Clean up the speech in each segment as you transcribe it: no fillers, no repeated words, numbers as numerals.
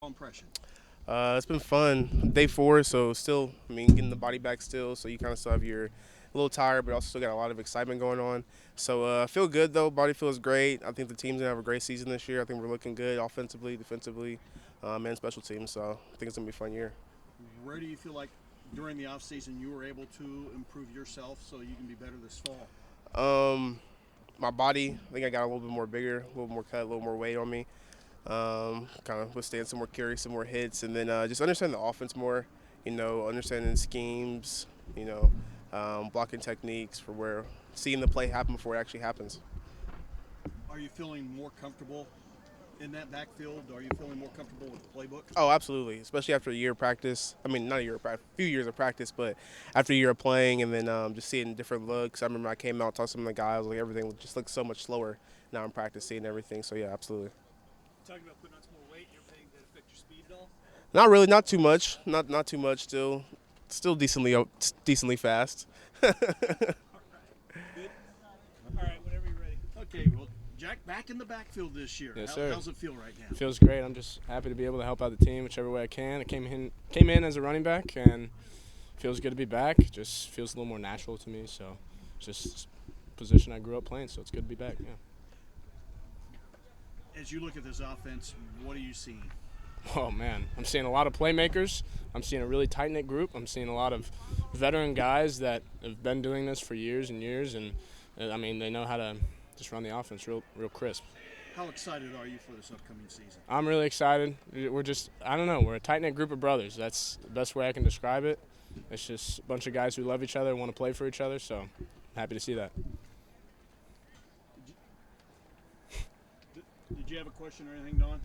impression? It's been fun. Day 4, so still, getting the body back still, so you kind of still have your a little tired, but also still got a lot of excitement going on. So I feel good though. Body feels great. I think the team's gonna have a great season this year. I think we're looking good offensively, defensively, and special teams. So I think it's gonna be a fun year. Where do you feel like during the offseason you were able to improve yourself so you can be better this fall? Um, my body, I think I got a little bit more bigger, a little more cut, a little more weight on me. Kind of withstand some more carries, some more hits, and then just understand the offense more. Understanding schemes. Blocking techniques for where seeing the play happen before it actually happens. Are you feeling more comfortable in that backfield? Are you feeling more comfortable with the playbook? Oh, absolutely. Especially after a year of practice. Not a year of practice, a few years of practice, but after a year of playing and then just seeing different looks. I remember I came out, talked to some of the guys, like everything just looks so much slower now in practice, seeing everything. So yeah, absolutely. Talking about putting on some more weight, you're paying that affect your speed at all? Not really, not too much. Not too much. Still decently fast. All right. Good. All right, whenever you're ready. Okay, well, Jack, back in the backfield this year. Yes, sir. How's it feel right now? Feels great. I'm just happy to be able to help out the team whichever way I can. I came in as a running back, and feels good to be back. Just feels a little more natural to me. So, just position I grew up playing. So it's good to be back. Yeah. As you look at this offense, what are you seeing? Oh man, I'm seeing a lot of playmakers. I'm seeing a really tight knit group. I'm seeing a lot of veteran guys that have been doing this for years and years, and they know how to just run the offense real crisp. How excited are you for this upcoming season? I'm really excited. I don't know, we're a tight-knit group of brothers. That's the best way I can describe it. It's just a bunch of guys who love each other and want to play for each other, so I'm happy to see that. Did you have a question or anything, Don?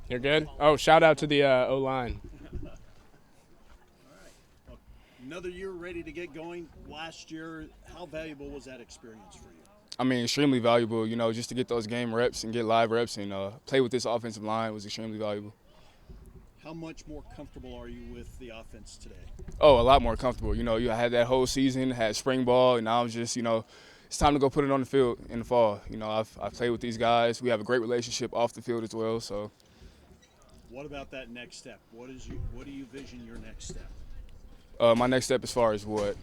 You're good? Oh, shout out to the O-line. All right. Well, another year ready to get going. Last year, how valuable was that experience for you? Extremely valuable, just to get those game reps and get live reps and play with this offensive line was extremely valuable. How much more comfortable are you with the offense today? Oh, a lot more comfortable. You had that whole season, had spring ball, and now I'm just, it's time to go put it on the field in the fall. I've played with these guys. We have a great relationship off the field as well, so. What about that next step? What do you vision your next step? My next step as far as what?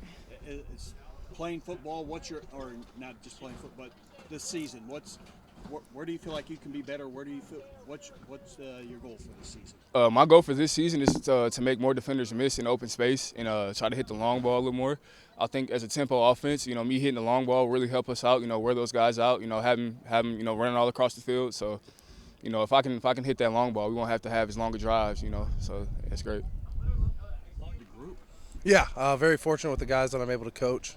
It's playing football. Or not just playing football, but this season? Where do you feel like you can be better? What's your goal for this season? My goal for this season is to make more defenders miss in open space and try to hit the long ball a little more. I think as a tempo offense, me hitting the long ball will really help us out. Wear those guys out. Have them running all across the field. So. If I can hit that long ball, we won't have to have as longer drives, so that's great. Yeah, very fortunate with the guys that I'm able to coach.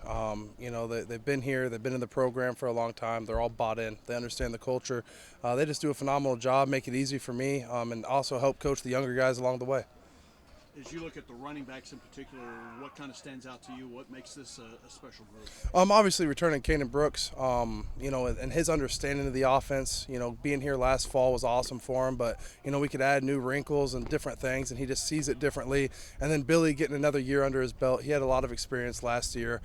They've been here, they've been in the program for a long time. They're all bought in. They understand the culture. They just do a phenomenal job, make it easy for me, and also help coach the younger guys along the way. As you look at the running backs in particular, what kind of stands out to you? What makes this a special group? Obviously returning Canaan Brooks, and his understanding of the offense. Being here last fall was awesome for him, but we could add new wrinkles and different things, and he just sees it differently. And then Billy getting another year under his belt. He had a lot of experience last year.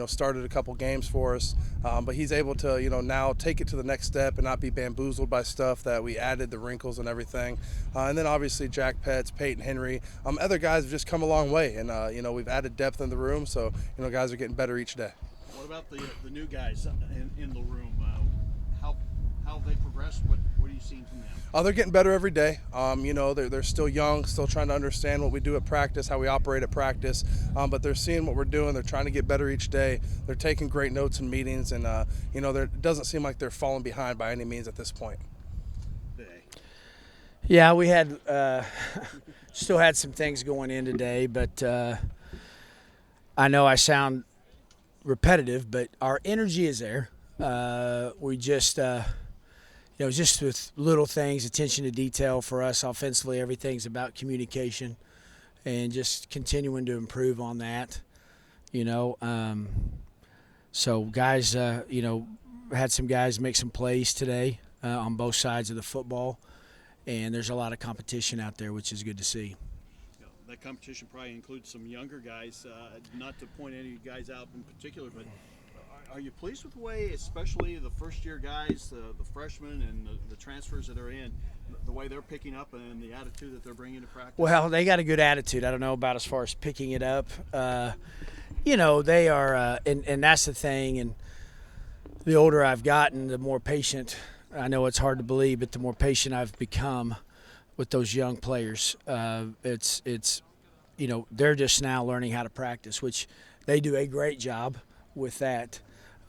Started a couple games for us, but he's able to now take it to the next step and not be bamboozled by stuff that we added, the wrinkles and everything. And then obviously Jack Petz, Peyton Henry. Other guys have just come a long way, and we've added depth in the room, so guys are getting better each day. What about the new guys in the room? How have they progressed? What are you seeing from them? They're getting better every day. They're still young, still trying to understand what we do at practice, how we operate at practice. But they're seeing what we're doing. They're trying to get better each day. They're taking great notes in meetings, and it doesn't seem like they're falling behind by any means at this point. Yeah, we had still had some things going in today, but I know I sound repetitive, but our energy is there. We just, just with little things, attention to detail for us offensively, everything's about communication and just continuing to improve on that. So guys, had some guys make some plays today on both sides of the football. And there's a lot of competition out there, which is good to see. That competition probably includes some younger guys. Not to point any guys out in particular, but Are you pleased with the way, especially the first-year guys, the freshmen and the transfers that are in, the way they're picking up and the attitude that they're bringing to practice? Well, they got a good attitude. I don't know about as far as picking it up. They are, and that's the thing. And the older I've gotten, the more patient. I know it's hard to believe, but the more patient I've become with those young players. It's they're just now learning how to practice, which they do a great job with that.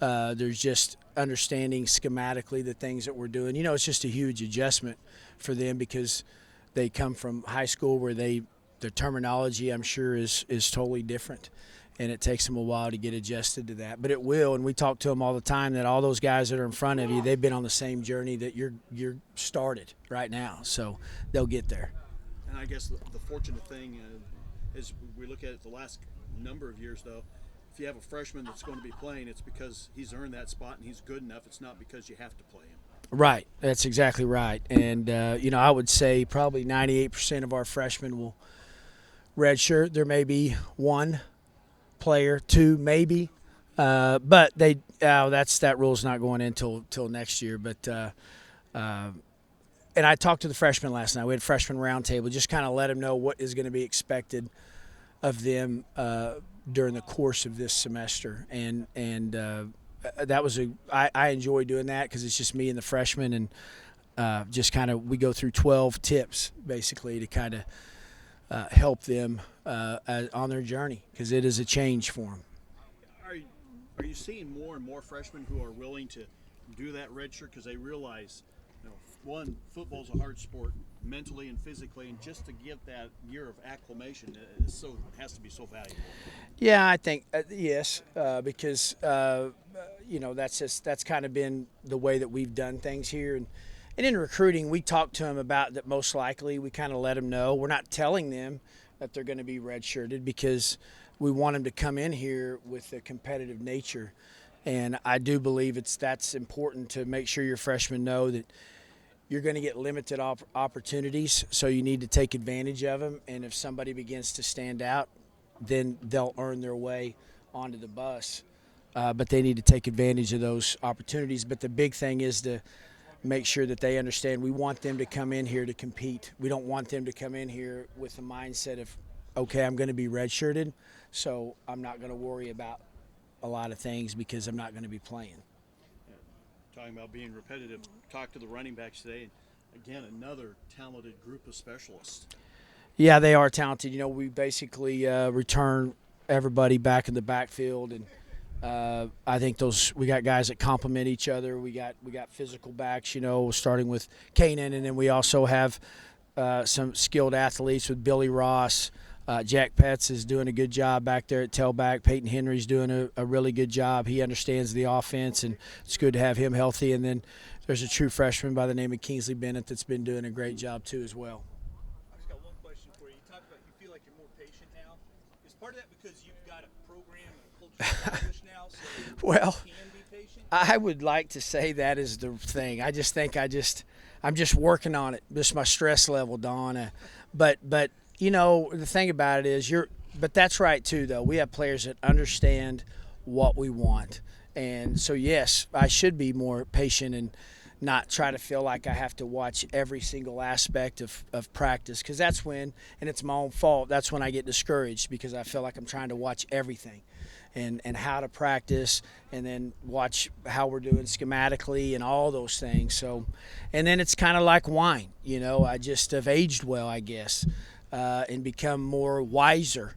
There's just understanding schematically the things that we're doing. It's just a huge adjustment for them because they come from high school where their terminology, I'm sure, is totally different, and it takes them a while to get adjusted to that. But it will, and we talk to them all the time that all those guys that are in front of you, they've been on the same journey that you're started right now, so they'll get there. And I guess the fortunate thing is we look at it the last number of years, though, if you have a freshman that's going to be playing, it's because he's earned that spot and he's good enough. It's not because you have to play him. Right. That's exactly right. And, I would say probably 98% of our freshmen will redshirt. There may be one player, two maybe, but that rule's not going in till next year. But and I talked to the freshmen last night. We had a freshman roundtable, just kind of let them know what is going to be expected of them during the course of this semester, and that was I enjoy doing that because it's just me and the freshmen, and just kind of we go through 12 tips basically to kind of help them on their journey because it is a change for them. Are you seeing more and more freshmen who are willing to do that redshirt because they realize, one, football's a hard sport mentally and physically, and just to get that year of acclimation has to be so valuable. Yeah, I think yes, because that's kind of been the way that we've done things here, and in recruiting, we talk to them about that. Most likely, we kind of let them know. We're not telling them that they're going to be redshirted because we want them to come in here with a competitive nature, and I do believe that's important to make sure your freshmen know that you're going to get limited opportunities, so you need to take advantage of them. And if somebody begins to stand out, then they'll earn their way onto the bus. But they need to take advantage of those opportunities. But the big thing is to make sure that they understand we want them to come in here to compete. We don't want them to come in here with the mindset of, okay, I'm going to be redshirted, so I'm not going to worry about a lot of things because I'm not going to be playing. Talking about being repetitive, talk to the running backs today. Again, another talented group of specialists. Yeah, they are talented. We basically return everybody back in the backfield, and I think we got guys that complement each other. We got physical backs, starting with Canaan, and then we also have some skilled athletes with Billy Ross. Jack Petz is doing a good job back there at tailback. Peyton Henry's doing a really good job. He understands the offense, and it's good to have him healthy. And then there's a true freshman by the name of Kingsley Bennett that's been doing a great job too as well. I just got one question for you. You talked about you feel like you're more patient now. Is part of that because you've got a program and a culture established now, so well, you can be patient? I would like to say that is the thing. I just think I'm just working on it. Just my stress level, Dawn. But the thing about it is but that's right too, though. We have players that understand what we want. And so, yes, I should be more patient and not try to feel like I have to watch every single aspect of practice, because that's when, and it's my own fault, that's when I get discouraged because I feel like I'm trying to watch everything and how to practice and then watch how we're doing schematically and all those things. So, and then it's kind of like wine, I just have aged well, I guess. And become more wiser,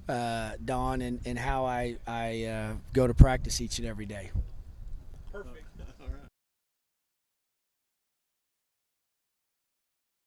Don, in how I go to practice each and every day.